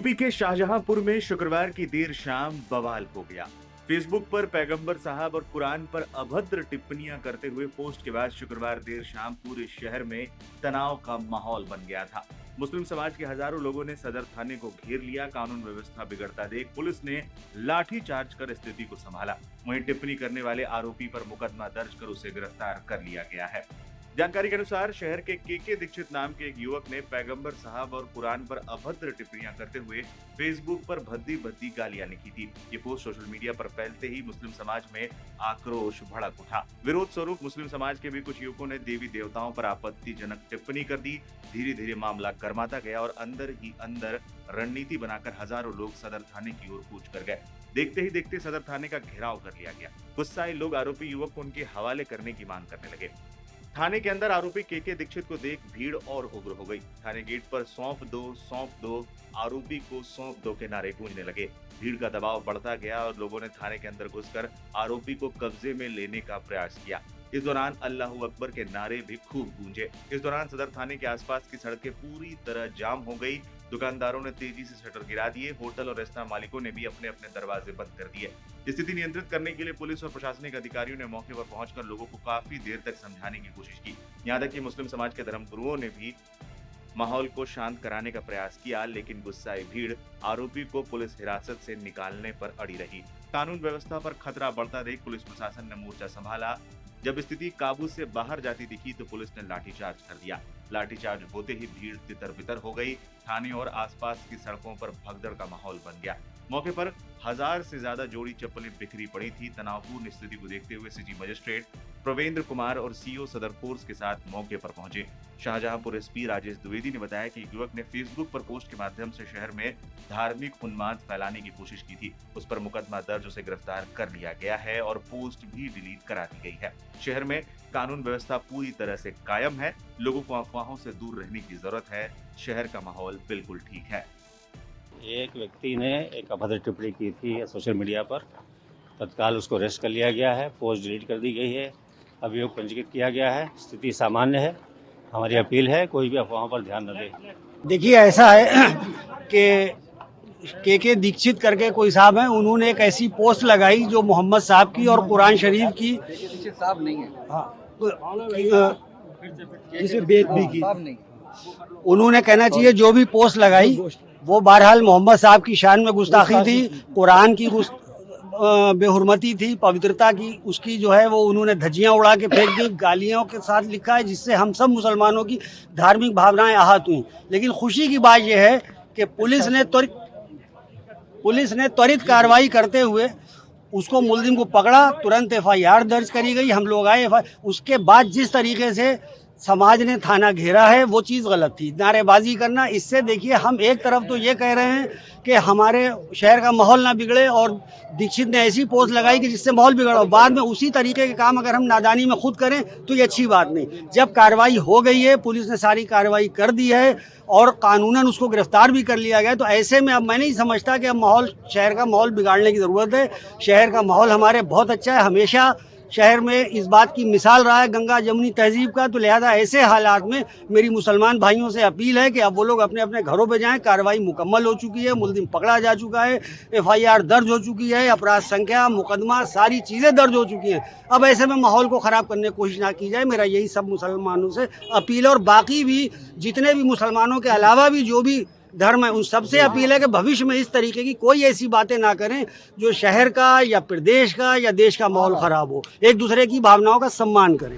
UP के शाहजहांपुर में शुक्रवार की देर शाम बवाल हो गया। फेसबुक पर पैगंबर साहब और कुरान पर अभद्र टिप्पणियां करते हुए पोस्ट के बाद शुक्रवार देर शाम पूरे शहर में तनाव का माहौल बन गया था। मुस्लिम समाज के हजारों लोगों ने सदर थाने को घेर लिया। कानून व्यवस्था बिगड़ता देख पुलिस ने लाठी चार्ज कर स्थिति को संभाला। वहीं टिप्पणी करने वाले आरोपी पर मुकदमा दर्ज कर उसे गिरफ्तार कर लिया गया है। जानकारी के अनुसार शहर के के दीक्षित नाम के एक युवक ने पैगंबर साहब और कुरान पर अभद्र टिप्पणियां करते हुए फेसबुक पर भद्दी भद्दी गालियां लिखी थी। ये पोस्ट सोशल मीडिया पर फैलते ही मुस्लिम समाज में आक्रोश भड़क उठा। विरोध स्वरूप मुस्लिम समाज के भी कुछ युवकों ने देवी देवताओं पर आपत्तिजनक टिप्पणी कर दी। धीरे धीरे मामला गर्माता गया और अंदर ही अंदर रणनीति बनाकर हजारों लोग सदर थाने की ओर कूच कर गए। देखते ही देखते सदर थाने का घेराव कर लिया गया। गुस्साए लोग आरोपी युवक को उनके हवाले करने की मांग करने लगे। थाने के अंदर आरोपी के दीक्षित को देख भीड़ और उग्र हो गई। थाने गेट पर सौंप दो, आरोपी को सौंप दो के नारे गूंजने लगे। भीड़ का दबाव बढ़ता गया और लोगों ने थाने के अंदर घुसकर आरोपी को कब्जे में लेने का प्रयास किया। इस दौरान अल्लाहू अकबर के नारे भी खूब गूंजे। इस दौरान सदर थाने के आसपास की सड़कें पूरी तरह जाम हो गई। दुकानदारों ने तेजी से शटर गिरा दिए। होटल और रेस्तरां मालिकों ने भी अपने अपने दरवाजे बंद कर दिए। स्थिति नियंत्रित करने के लिए पुलिस और प्रशासनिक अधिकारियों ने मौके पर पहुंचकर लोगों को काफी देर तक समझाने की कोशिश की। यहां तक कि मुस्लिम समाज के धर्मगुरुओं ने भी माहौल को शांत कराने का प्रयास किया, लेकिन गुस्साई भीड़ आरोपी को पुलिस हिरासत से निकालने पर अड़ी रही। कानून व्यवस्था पर खतरा बढ़ता देख पुलिस प्रशासन ने मोर्चा संभाला। जब स्थिति काबू से बाहर जाती दिखी तो पुलिस ने लाठीचार्ज कर दिया। लाठीचार्ज होते ही भीड़ तितर-बितर हो गई। थाने और आसपास की सड़कों पर भगदड़ का माहौल बन गया। मौके पर 1000 से ज्यादा जोड़ी चप्पलें बिखरी पड़ी थी। तनावपूर्ण स्थिति को देखते हुए सिटी मजिस्ट्रेट प्रवेंद्र कुमार और सीओ सदर फोर्स के साथ मौके पर पहुंचे। शाहजहांपुर एसपी राजेश द्विवेदी ने बताया कि युवक ने फेसबुक पर पोस्ट के माध्यम से शहर में धार्मिक उन्माद फैलाने की कोशिश की थी। उस पर मुकदमा दर्ज, उसे गिरफ्तार कर लिया गया है और पोस्ट भी डिलीट करा दी गई है। शहर में कानून व्यवस्था पूरी तरह से कायम है। लोगों को अफवाहों से दूर रहने की जरूरत है। शहर का माहौल बिल्कुल ठीक है। एक व्यक्ति ने एक अभद्र टिप्पणी की थी सोशल मीडिया पर। तत्काल उसको अरेस्ट कर लिया गया है। पोस्ट डिलीट कर दी गई है। अभियोग पंजीकृत किया गया है। स्थिति सामान्य है। हमारी अपील है कोई भी अफवाहों पर ध्यान न दे। देखिए, ऐसा है कि के दीक्षित करके कोई साहब हैं, उन्होंने एक ऐसी पोस्ट लगाई जो मोहम्मद साहब की और कुरान शरीफ की साहब नहीं है, जिसे बेदबी की। उन्होंने कहना चाहिए जो भी पोस्ट लगाई वो बहरहाल मोहम्मद साहब की शान में गुस्ताखी थी, कुरान की बेहुरमती थी, पवित्रता की उसकी जो है वो उन्होंने धज्जियां उड़ा के फेंक दी। गालियों के साथ लिखा है जिससे हम सब मुसलमानों की धार्मिक भावनाएं आहत हुई। लेकिन खुशी की बात यह है कि पुलिस ने त्वरित कार्रवाई करते हुए उसको मुलजिम को पकड़ा। तुरंत FIR दर्ज करी गई। हम लोग आए। उसके बाद जिस तरीके से समाज ने थाना घेरा है वो चीज़ गलत थी। नारेबाजी करना, इससे देखिए हम एक तरफ तो ये कह रहे हैं कि हमारे शहर का माहौल ना बिगड़े और दीक्षित ने ऐसी पोस्ट लगाई कि जिससे माहौल बिगड़ा, बाद में उसी तरीके के काम अगर हम नादानी में खुद करें तो ये अच्छी बात नहीं। जब कार्रवाई हो गई है, पुलिस ने सारी कार्रवाई कर दी है और कानूनन उसको गिरफ्तार भी कर लिया गया, तो ऐसे में अब मैं नहीं समझता कि अब शहर का माहौल बिगाड़ने की ज़रूरत है। शहर का माहौल हमारे बहुत अच्छा है। हमेशा शहर में इस बात की मिसाल रहा है गंगा जमुनी तहजीब का। तो लिहाजा ऐसे हालात में मेरी मुसलमान भाइयों से अपील है कि अब वो लोग अपने अपने घरों पे जाएं। कार्रवाई मुकम्मल हो चुकी है। मुलजिम पकड़ा जा चुका है। FIR दर्ज हो चुकी है। अपराध संख्या, मुकदमा, सारी चीज़ें दर्ज हो चुकी हैं। अब ऐसे में माहौल को ख़राब करने की कोशिश ना की जाए। मेरा यही सब मुसलमानों से अपील है और बाकी भी जितने भी मुसलमानों के अलावा भी जो भी धर्म है उन सबसे अपील है कि भविष्य में इस तरीके की कोई ऐसी बातें ना करें जो शहर का या प्रदेश का या देश का माहौल खराब हो। एक दूसरे की भावनाओं का सम्मान करें।